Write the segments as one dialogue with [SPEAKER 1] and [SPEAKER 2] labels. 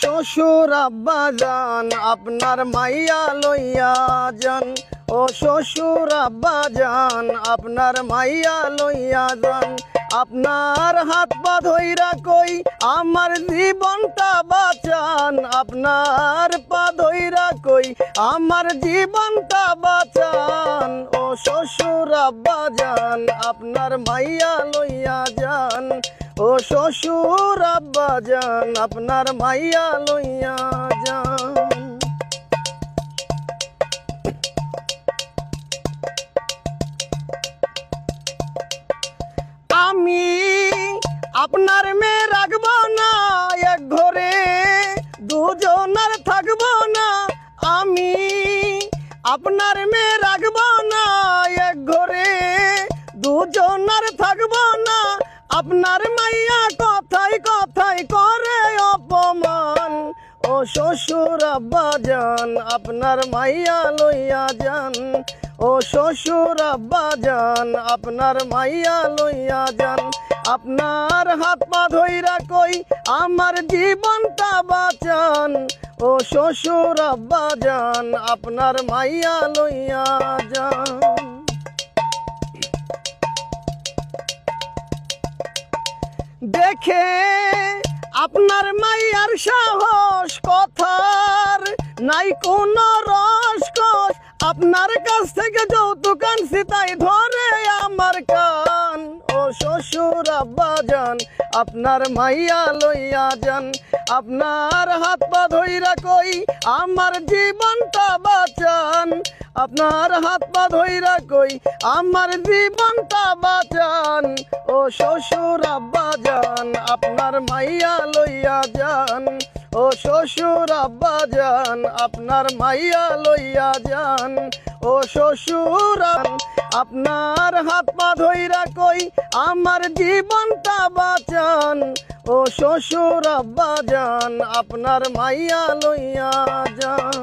[SPEAKER 1] শ্বশুর আব্বা যান আপনার মাইয়া লইয়া যান। ও শ্বশুর আব্বা যান আপনার মাইয়া লইয়া যান। আপনার হাত পা ধইরা কই আমার জীবনটা বাঁচান। আপনার পা ধইরা কই আমার জীবনটা বাঁচান। ও শ্বশুর আব্বা যান আপনার মাইয়া লইয়া যান। ও শ্বশুর আব্বা যান আপনার মাইয়া লইয়া যান। আমি আপনার মেয়ে রাখবো না, এক ঘরে দুজনের থাকবো না। আমি আপনার মেয়ে রাখবো না, এক ঘরে দুজনের থাকবো না। আপনার মাইয়া কথায় কথায় করে অপমান। ও শ্বশুর আব্বা যান আপনার মাইয়া লইয়া যান। ও শ্বশুর আব্বা যান আপনার মাইয়া লইয়া যান। আপনার হাত পা ধইরা কই আমার জীবনটা বাঁচান। ও শ্বশুর আব্বা যান আপনার মাইয়া লইয়া যান। দেখে আপনার মাইয়ার সাহস, কথার নাই কোনো রসকস। আপনার কাছ থেকে যৌতুক আনছি তাই ধরে আমার কান। ও শ্বশুর আব্বা যান আপনার মাইয়া লইয়া যান। আপনার হাত পা ধইরা কই আমার জীবনটা বাঁচান। আপনার হাত পা ধইরা কই আমার জীবনটা বাঁচান। ও শ্বশুর আব্বা যান আপনার মাইয়া লইয়া যান। ও শ্বশুর আব্বা যান আপনার মাইয়া লইয়া যান। ও শ্বশুর আপনার হাত পা ধইরা কই আমার জীবনটা বাঁচান। ও শ্বশুর আব্বা যান আপনার মাইয়া লইয়া যান।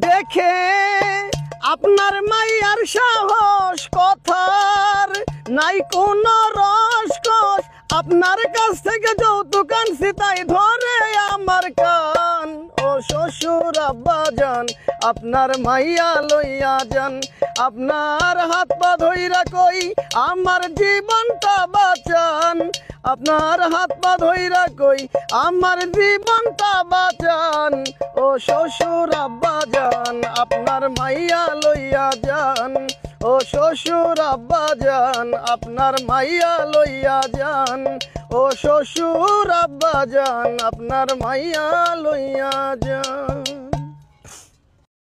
[SPEAKER 1] দেখে আপনার মাইয়ার সাহস, কথার নাই কোনো রসকস। আপনার কাছ থেকে যৌতুক আনছি তাই ধরে আমার কান। ও শ্বশুর আব্বা যান আপনার মাইয়া লইয়া যান। আপনার হাত পা ধইরা কই আমার জীবনটা বাঁচান। আপনার হাত পা ধইরা কই আমার জীবনটা বাঁচান। ও শ্বশুর আব্বা যান আপনার মাইয়া লইয়া যান। ও শ্বশুর আব্বা যান আপনার মাইয়া লইয়া যান। ও শ্বশুর আব্বা যান আপনার মাইয়া লইয়া যান।